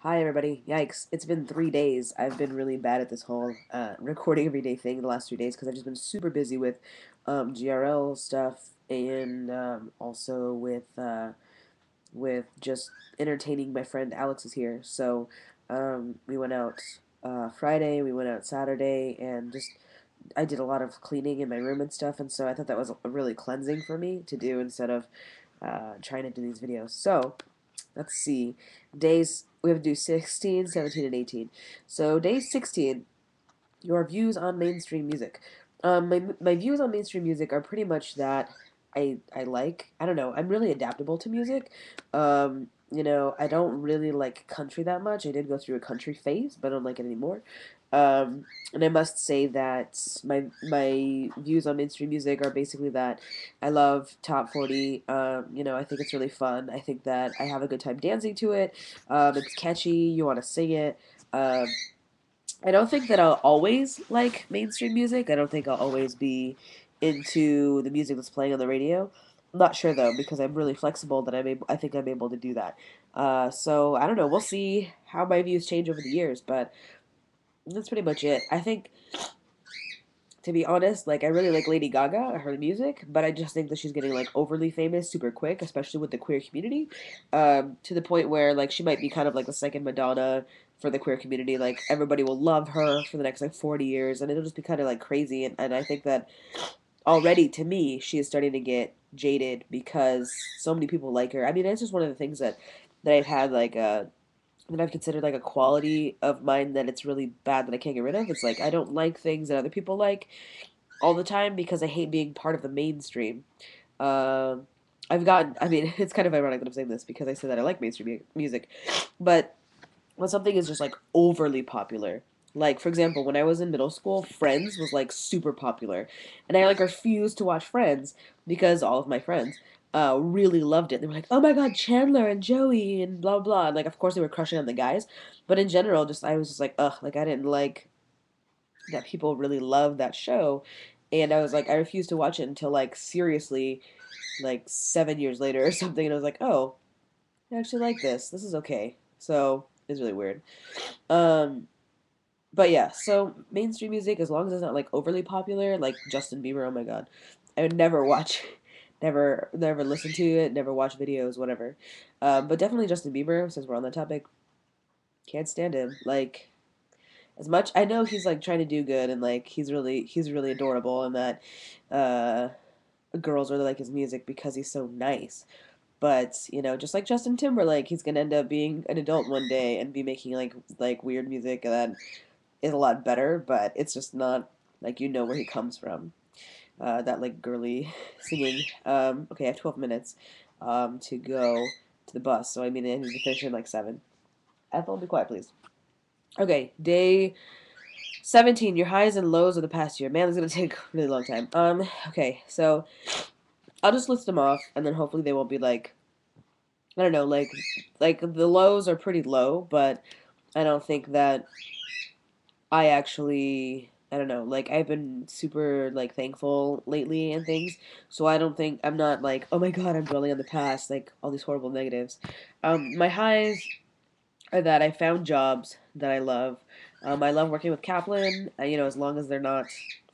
Hi everybody. Yikes. It's been 3 days. I've been really bad at this whole recording every day thing the last 3 days because I've just been super busy with GRL stuff and also with just entertaining my friend Alex is here. So we went out Friday, we went out Saturday, and just I did a lot of cleaning in my room and stuff, and so I thought that was really cleansing for me to do instead of trying to do these videos. So let's see. Days, we have to do 16, 17, and 18. So, day 16, your views on mainstream music. My views on mainstream music are pretty much that I like. I don't know. I'm really adaptable to music. I don't really like country that much. I did go through a country phase, but I don't like it anymore. And I must say that my views on mainstream music are basically that I love top 40. I think it's really fun. I think that I have a good time dancing to it. It's catchy. You want to sing it. Um, I don't think that I'll always like mainstream music. I don't think I'll always be into the music that's playing on the radio. I'm not sure though because I'm really flexible that I think I'm able to do that. So I don't know. We'll see how my views change over the years, but that's pretty much it. I think, to be honest, like I really like Lady Gaga, her music, but I just think that she's getting like overly famous super quick, especially with the queer community, to the point where like she might be kind of like the second Madonna for the queer community. Like everybody will love her for the next like 40 years, and it'll just be kind of like crazy. And I think that already to me, she is starting to get jaded because so many people like her. I mean, it's just one of the things that I've had like that I've considered like a quality of mine that it's really bad that I can't get rid of. It's like I don't like things that other people like all the time because I hate being part of the mainstream. Um, I mean, it's kind of ironic that I'm saying this because I say that I like mainstream music, but when something is just like overly popular, like for example, when I was in middle school, Friends was like super popular, and I like refused to watch Friends because all of my friends really loved it. They were like, "Oh my God, Chandler and Joey and blah blah." And like, of course, they were crushing on the guys, but in general, just I was just like, ugh, like I didn't like that people really loved that show, and I was like, I refused to watch it until like seriously, like 7 years later or something, and I was like, oh, I actually like this. This is okay. So it's really weird. Um, but yeah, so mainstream music, as long as it's not like overly popular, like Justin Bieber, oh my God, I would never watch, never listen to it, never watch videos, whatever. But definitely Justin Bieber, since we're on that topic, can't stand him. Like as much I know he's like trying to do good and like he's really adorable and that uh girls really like his music because he's so nice. But, just like Justin Timberlake, he's gonna end up being an adult one day and be making like weird music that is a lot better, but it's just not like where he comes from. That like girly singing. Okay, I have 12 minutes to go to the bus, so I mean I need to finish in like 7. Ethel, be quiet, please. Okay, day 17, your highs and lows of the past year. Man, this is gonna take a really long time. Okay, so I'll just list them off and then hopefully they won't be like I don't know, like the lows are pretty low, but I don't think that I actually I don't know, like I've been super like thankful lately and things. So I don't think I'm not like, oh my God, I'm dwelling on the past, like all these horrible negatives. My highs are that I found jobs that I love. I love working with Kaplan, as long as they're not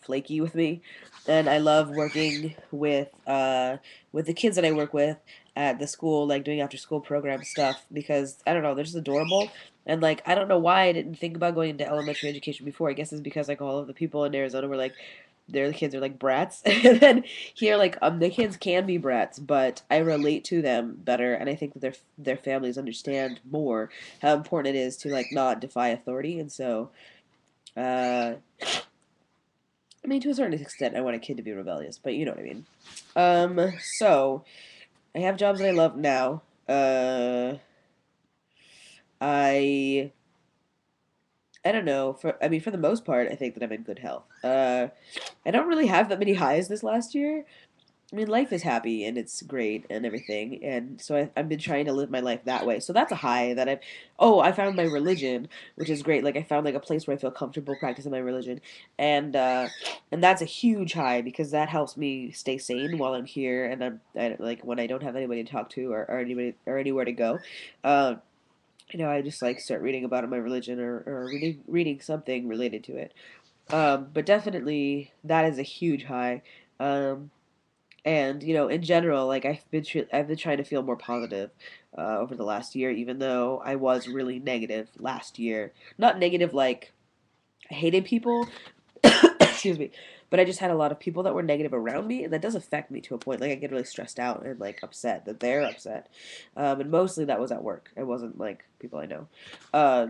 flaky with me. And I love working with the kids that I work with at the school, like doing after school program stuff because I don't know, they're just adorable. And like I don't know why I didn't think about going into elementary education before. I guess it's because like all of the people in Arizona were like the kids are like brats. And then here like the kids can be brats, but I relate to them better and I think that their families understand more how important it is to like not defy authority. And so uh I mean to a certain extent I want a kid to be rebellious, but you know what I mean. So I have jobs that I love now. I I don't know. For the most part, I think that I'm in good health. I don't really have that many highs this last year. I mean, life is happy and it's great and everything, and so I've been trying to live my life that way. So that's a high that I've. Oh, I found my religion, which is great. Like I found like a place where I feel comfortable practicing my religion, and that's a huge high because that helps me stay sane while I'm here and like when I don't have anybody to talk to or anybody or anywhere to go. Uh, I just like start reading about my religion, or reading something related to it. But definitely that is a huge high. Um, and in general, like I've been trying to feel more positive over the last year, even though I was really negative last year. Not negative like I hated people, excuse me, but I just had a lot of people that were negative around me, and that does affect me to a point. Like I get really stressed out and like upset that they're upset, and mostly that was at work. It wasn't like people I know. Uh,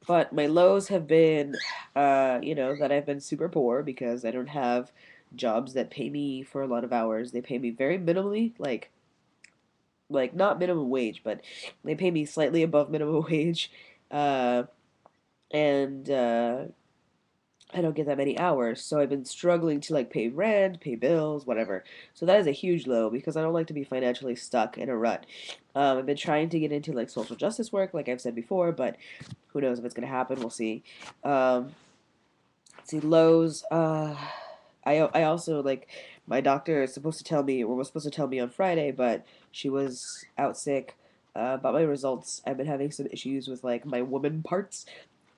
but my lows have been, that I've been super poor because I don't have jobs that pay me for a lot of hours. They pay me very minimally, like not minimum wage, but they pay me slightly above minimum wage, uh, and I don't get that many hours. So I've been struggling to like pay rent, pay bills, whatever. So that is a huge low because I don't like to be financially stuck in a rut. I've been trying to get into like social justice work, like I've said before, but who knows if it's gonna happen? We'll see. Um, let's see lows. I also like my doctor is supposed to tell me, or was supposed to tell me on Friday, but she was out sick. About my results, I've been having some issues with like my woman parts,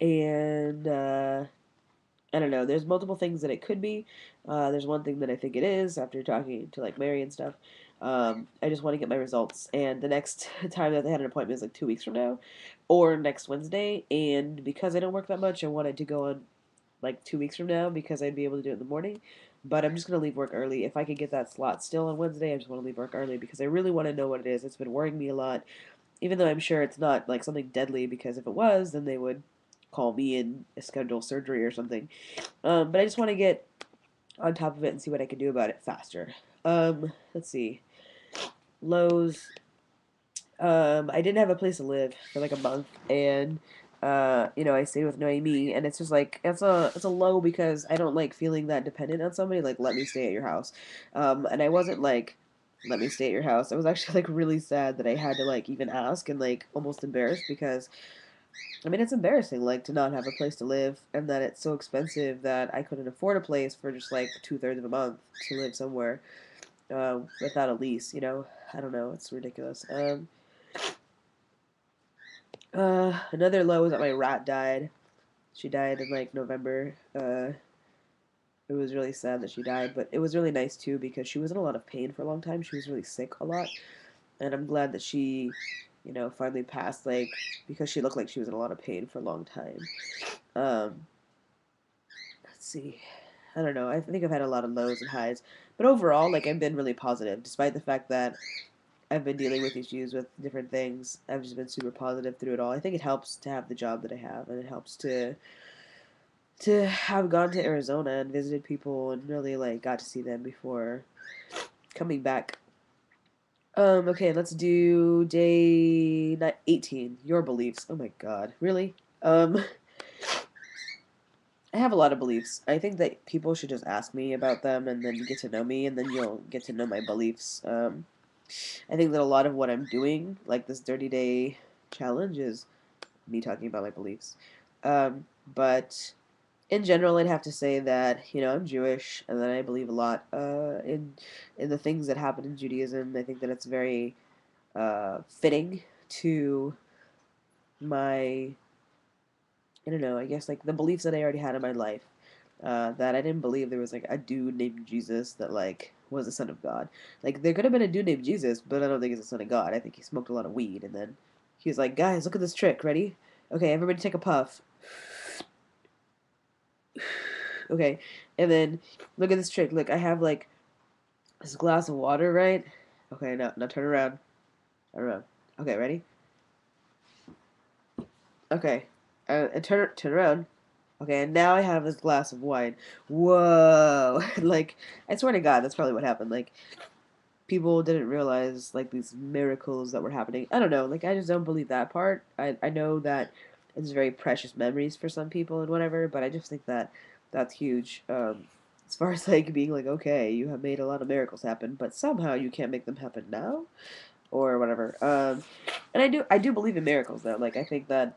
and I don't know. There's multiple things that it could be. There's one thing that I think it is after talking to like Mary and stuff. I just want to get my results, and the next time that they had an appointment is like 2 weeks from now, or next Wednesday. And because I don't work that much, I wanted to go on like 2 weeks from now because I'd be able to do it in the morning. But I'm just gonna leave work early. If I could get that slot still on Wednesday, I just want to leave work early because I really want to know what it is. It's been worrying me a lot, even though I'm sure it's not like something deadly. Because if it was, then they would call me and schedule surgery or something. But I just want to get on top of it and see what I can do about it faster. Let's see. Lowe's. I didn't have a place to live for like a month, and I stayed with Noemi, and it's just like it's a low because I don't like feeling that dependent on somebody. Like, let me stay at your house, and I wasn't like, let me stay at your house. I was actually like really sad that I had to like even ask and like almost embarrassed because I mean, it's embarrassing, like, to not have a place to live, and that it's so expensive that I couldn't afford a place for just like 2/3 of a month to live somewhere without a lease. I don't know. It's ridiculous. Another low is that my rat died. She died in like November. It was really sad that she died, but it was really nice too because she was in a lot of pain for a long time. She was really sick a lot, and I'm glad that she, finally passed. Like because she looked like she was in a lot of pain for a long time. Um, let's see. I don't know. I think I've had a lot of lows and highs, but overall, like I've been really positive, despite the fact that I've been dealing with issues with different things. I've just been super positive through it all. I think it helps to have the job that I have, and it helps to have gone to Arizona and visited people and really like got to see them before coming back. Okay, let's do day 18. Your beliefs. Oh my God, really? Um, I have a lot of beliefs. I think that people should just ask me about them and then get to know me, and then you'll get to know my beliefs. I think that a lot of what I'm doing, like this 30 day challenge, is me talking about my beliefs. But in general, I'd have to say that I'm Jewish and that I believe a lot in the things that happen in Judaism. I think that it's very fitting to my I don't know. I guess like the beliefs that I already had in my life. That I didn't believe there was like a dude named Jesus that like was the son of God. Like there could have been a dude named Jesus, but I don't think he's the son of God. I think he smoked a lot of weed, and then he was like, "Guys, look at this trick. Ready? Okay, everybody take a puff. Okay, and then look at this trick. Look, I have like this glass of water, right? Okay, now turn around. Turn around. Okay, ready? Okay, and turn around. Okay, and now I have this glass of wine. Whoa! Like, I swear to God, that's probably what happened. Like, people didn't realize like these miracles that were happening. I don't know. Like, I just don't believe that part. I know that it's very precious memories for some people and whatever, but I just think that that's huge. As far as like being like, okay, you have made a lot of miracles happen, but somehow you can't make them happen now or whatever. And I do believe in miracles though. Like, I think that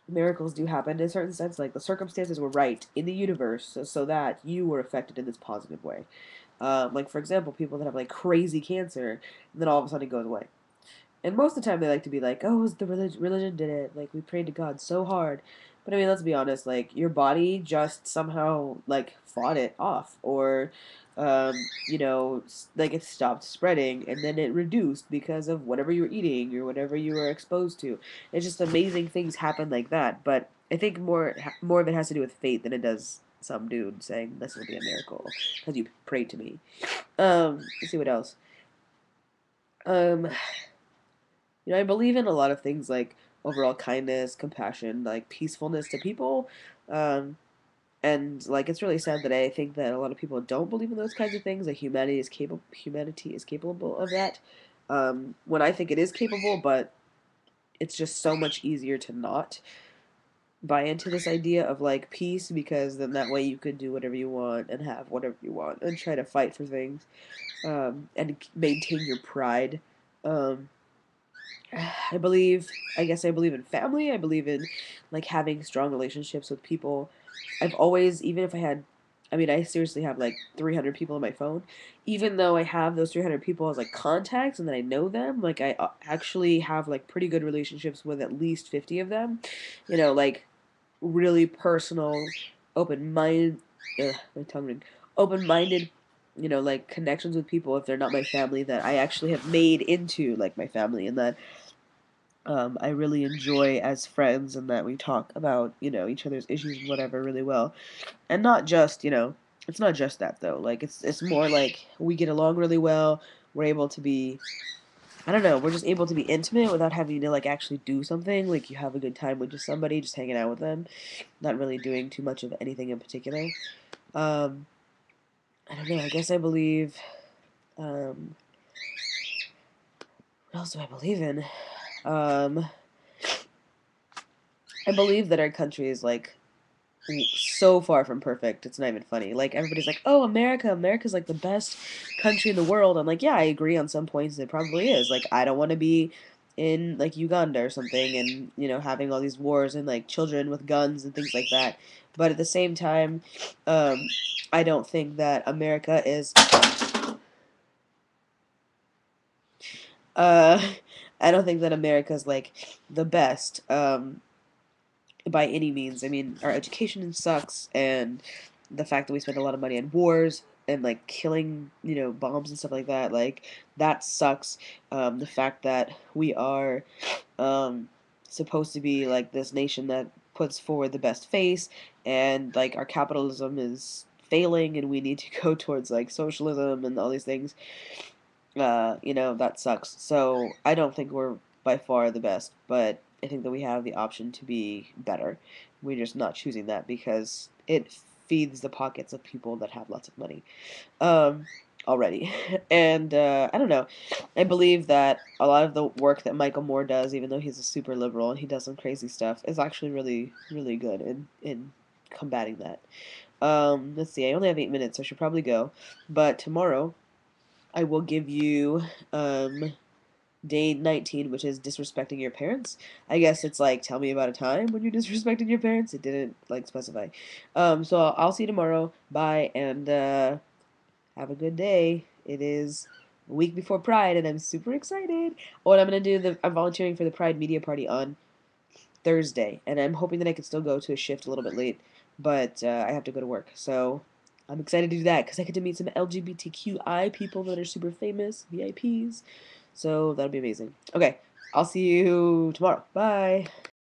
miracles do happen in a certain sense. Like the circumstances were right in the universe so that you were affected in this positive way. Like for example, people that have like crazy cancer, and then all of a sudden it goes away. And most of the time they like to be like, oh, it was the religion did it. Like, we prayed to God so hard. But I mean, let's be honest, like, your body just somehow, like, fought it off. Or, um, like, it stopped spreading and then it reduced because of whatever you were eating or whatever you were exposed to. It's just amazing things happen like that. But I think more of it has to do with fate than it does some dude saying, this will be a miracle because you prayed to me. Let's see what else. Um, I believe in a lot of things like overall kindness, compassion, like peacefulness to people. Um, and like it's really sad that I think that a lot of people don't believe in those kinds of things. That humanity is capable of that. When I think it is capable, but it's just so much easier to not buy into this idea of like peace because then that way you could do whatever you want and have whatever you want and try to fight for things and maintain your pride. Um, I believe, I guess I believe in family. I believe in like having strong relationships with people. I've always, even if I had, I mean, I seriously have like 300 people on my phone. Even though I have those 300 people as like contacts and that I know them, like I actually have like pretty good relationships with at least 50 of them. Like really personal, open mind, my tongue ring, open minded, like connections with people if they're not my family that I actually have made into like my family and that I really enjoy as friends and that we talk about, each other's issues and whatever really well. And not just, it's not just that though. Like it's more like we get along really well. We're able to be I don't know, we're just able to be intimate without having to like actually do something. Like you have a good time with just somebody, just hanging out with them, not really doing too much of anything in particular. Um I don't know, I guess I believe um what else do I believe in? Um I believe that our country is like so far from perfect. It's not even funny. Like everybody's like, "Oh, America's like the best country in the world." I'm like, "Yeah, I agree on some points. It probably is. Like, I don't want to be in like Uganda or something, and having all these wars and like children with guns and things like that. But at the same time, um, I don't think that America is. Uh, I don't think that America's like the best. By any means. I mean, our education sucks, and the fact that we spend a lot of money on wars and like killing, bombs and stuff like that, like that sucks. The fact that we are supposed to be like this nation that puts forward the best face, and like our capitalism is failing, and we need to go towards like socialism and all these things. That sucks. So I don't think we're by far the best, but I think that we have the option to be better. We're just not choosing that because it feeds the pockets of people that have lots of money um, already. And I don't know. I believe that a lot of the work that Michael Moore does, even though he's a super liberal and he does some crazy stuff, is actually really, really good in combating that. Let's see. I only have 8 minutes, so I should probably go. But tomorrow I will give you day 19, which is disrespecting your parents. I guess it's like tell me about a time when you disrespected your parents. It didn't like specify. So I'll see you tomorrow. Bye, and have a good day. It is a week before Pride, and I'm super excited. What I'm gonna do, I'm volunteering for the Pride Media Party on Thursday, and I'm hoping that I can still go to a shift a little bit late, but I have to go to work. So I'm excited to do that because I get to meet some LGBTQI people that are super famous, VIPs. So that'll be amazing. Okay, I'll see you tomorrow. Bye.